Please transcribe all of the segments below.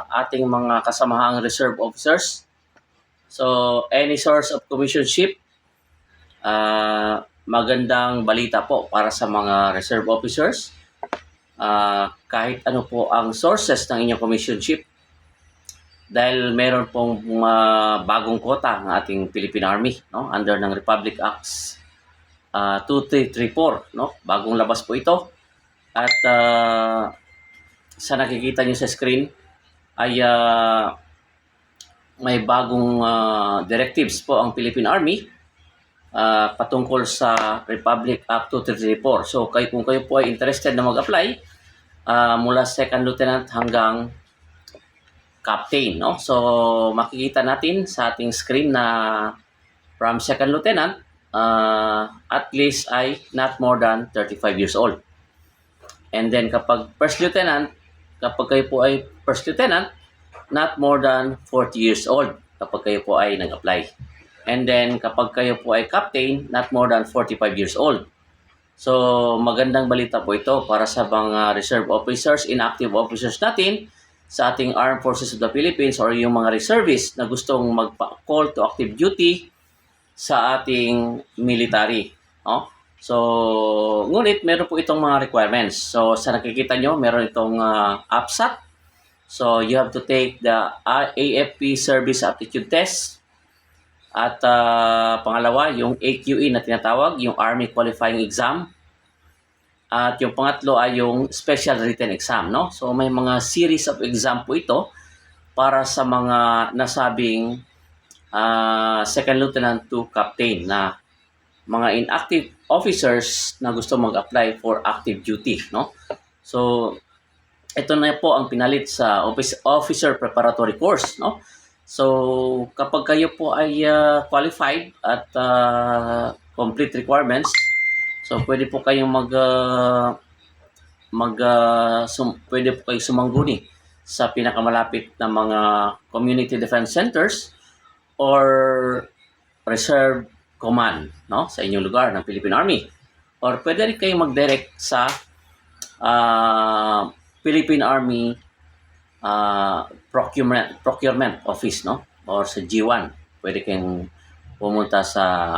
ating mga kasamahang reserve officers. So, any source of commissionship, magandang balita po para sa mga reserve officers. Kahit ano po ang sources ng inyong commissionship, dahil meron pong bagong quota ng ating Philippine Army, no, under ng Republic Acts 2334, no, bagong labas po ito. At sa nakikita nyo sa screen ay may bagong directives po ang Philippine Army patungkol sa Republic Act 2334. So kung kayo po ay interested na mag-apply mula second lieutenant hanggang captain, no? So makikita natin sa ating screen na from second lieutenant at least ay not more than 35 years old. And then kapag first lieutenant, kapag kayo po ay first lieutenant, not more than 40 years old kapag kayo po ay nag-apply. And then kapag kayo po ay captain, not more than 45 years old. So magandang balita po ito para sa mga reserve officers, inactive officers natin sa ating Armed Forces of the Philippines or yung mga reservists na gustong mag-call to active duty sa ating military. No? So, ngunit meron po itong mga requirements. So, sa nakikita nyo, meron itong APSAT. So, you have to take the AFP Service Aptitude Test. At pangalawa, yung AQE na tinatawag, yung Army Qualifying Exam. At yung pangatlo ay yung Special Written Exam. No? So, may mga series of exam po ito para sa mga nasabing second lieutenant to captain na mga inactive officers na gusto mag-apply for active duty, no? So ito na po ang pinalit sa officer preparatory course, no? So kapag kayo po ay qualified at complete requirements, so pwede po kayong pwede po kayong sumangguni sa pinakamalapit na mga community defense centers or reserve command, no, sa inyong lugar ng Philippine Army. Or pwede rin kayong mag-direct sa Philippine Army procurement office, no, or sa G1. Pwede kayong pumunta sa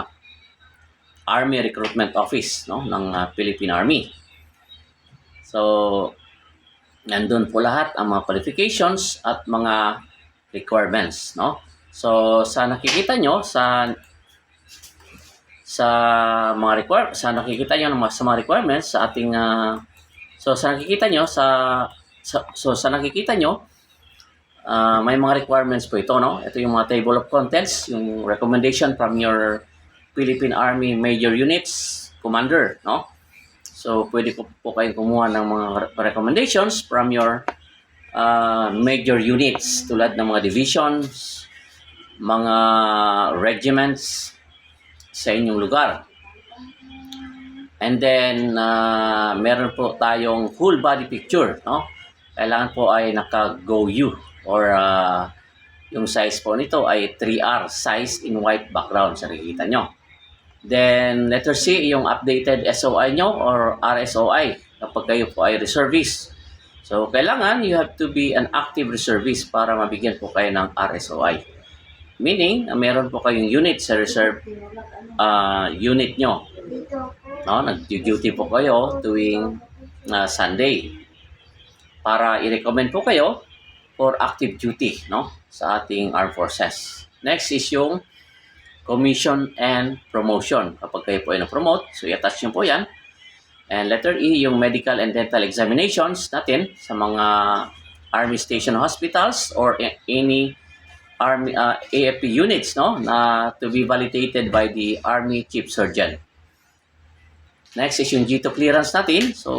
Army Recruitment Office, no, ng Philippine Army. So nandun po lahat ang mga qualifications at mga requirements, no. So sa nakikita nyo sa mga nakikita nyo sa mga requirements sa ating sa nakikita nyo may mga requirements po ito, no. Ito yung mga table of contents, yung recommendation from your Philippine Army Major Units Commander, no. So pwede po kayong kumuha ng mga recommendations from your major units tulad ng mga divisions, mga regiments sa inyong lugar. And then meron po tayong full body picture, no? Kailangan po ay naka-GoU or yung size po nito ay 3R size in white background, sa nakikita nyo. Then letter C, yung updated SOI nyo or RSOI kapag kayo po ay reservist. So kailangan you have to be an active reservist para mabigyan po kayo ng RSOI. Meaning, meron po kayong unit sa reserve unit nyo. No? Nag-duty po kayo tuwing Sunday para i-recommend po kayo for active duty, no, sa ating armed forces. Next is yung commission and promotion. Kapag kayo po ay na-promote, so i-attach nyo po yan. And letter E, yung medical and dental examinations natin sa mga Army Station Hospitals or any Army AFP units, no, na to be validated by the Army Chief Surgeon. Next is yung G2 clearance natin. So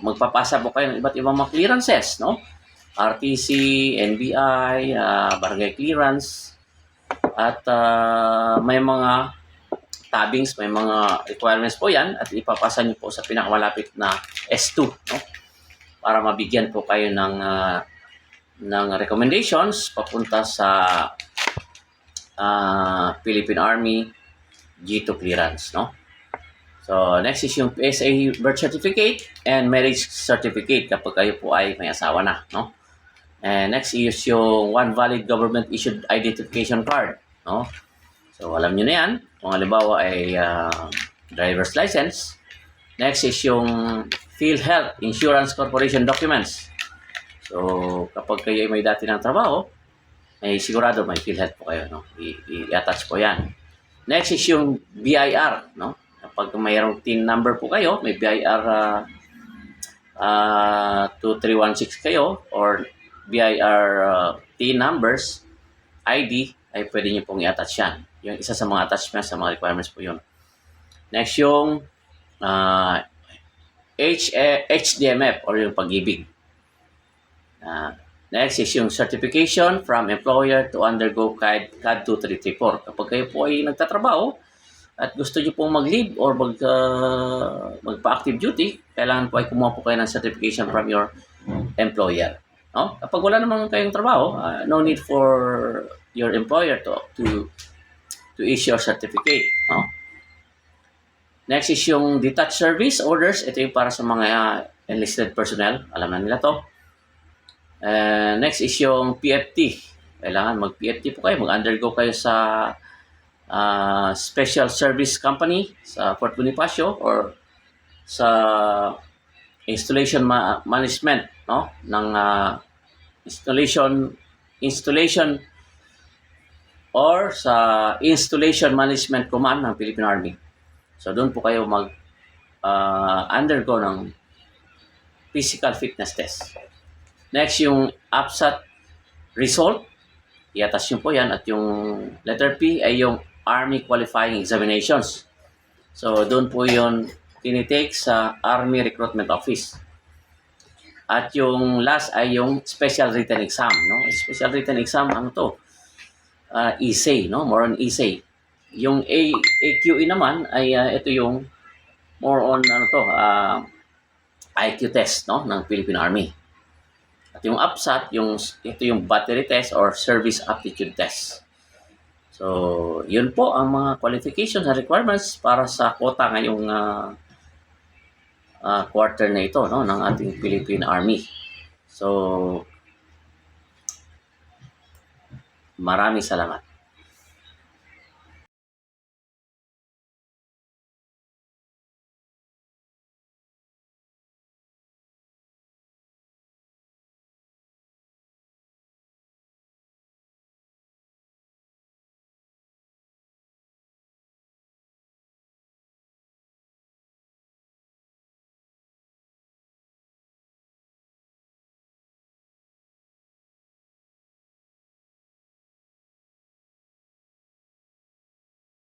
magpapasa po kayo ng iba't ibang mga clearances, no, RTC, NBI, barangay clearance, at may mga tabings, may mga requirements po yan, at ipapasa nyo po sa pinakamalapit na S2, no, para mabigyan po kayo ng recommendations papunta sa Philippine Army G2 clearance, no. So next is yung PSA birth certificate and marriage certificate kapag kayo po ay may asawa na, no. And next is yung one valid government issued identification card, no? So alam niyo na 'yan. Kung halimbawa ay driver's license. Next is yung PhilHealth Insurance Corporation documents. So kapag kayo ay may dati ng trabaho, ay sigurado may PhilHealth po kayo, no? I-attach po 'yan. Next is yung BIR, no? Kapag mayroong TIN number po kayo, may BIR 2316 kayo or BIR TIN numbers, ID, ay pwede nyo pong i-attach yan. Yung isa sa mga attachments, sa mga requirements po yun. Next yung HDMF or yung pag-ibig. Next is yung certification from employer to undergo CAD 2334. Kapag kayo po ay nagtatrabaho at gusto nyo pong mag-leave or magpa-active duty, kailangan po ay kumuha po kayo ng certification from your employer. No? Kapag wala naman kayong trabaho, no need for your employer to issue a certificate. No? Next is yung detached service orders. Ito yung para sa mga enlisted personnel. Alam na nila to. Next is yung PFT. Kailangan mag-PFT po kayo. Mag-undergo kayo sa special service company sa Fort Bonifacio or sa installation management, no, ng installation or sa installation management command ng Philippine Army. So doon po kayo mag undergo ng physical fitness test. Next yung APSAT result, i-attach nyo po yan, at yung letter P ay yung Army Qualifying Examinations. So doon po yun tinitake sa Army Recruitment Office. At yung last ay yung special written exam, no? Special written exam, ano to? Essay, no? More on essay. Yung AQE naman ay ito yung more on ano to, IQ test, no, ng Philippine Army. At yung APSAT, ito yung battery test or service aptitude test. So, yun po ang mga qualifications and requirements para sa quota ngayong quarter na ito, no, ng ating Philippine Army. So, maraming salamat.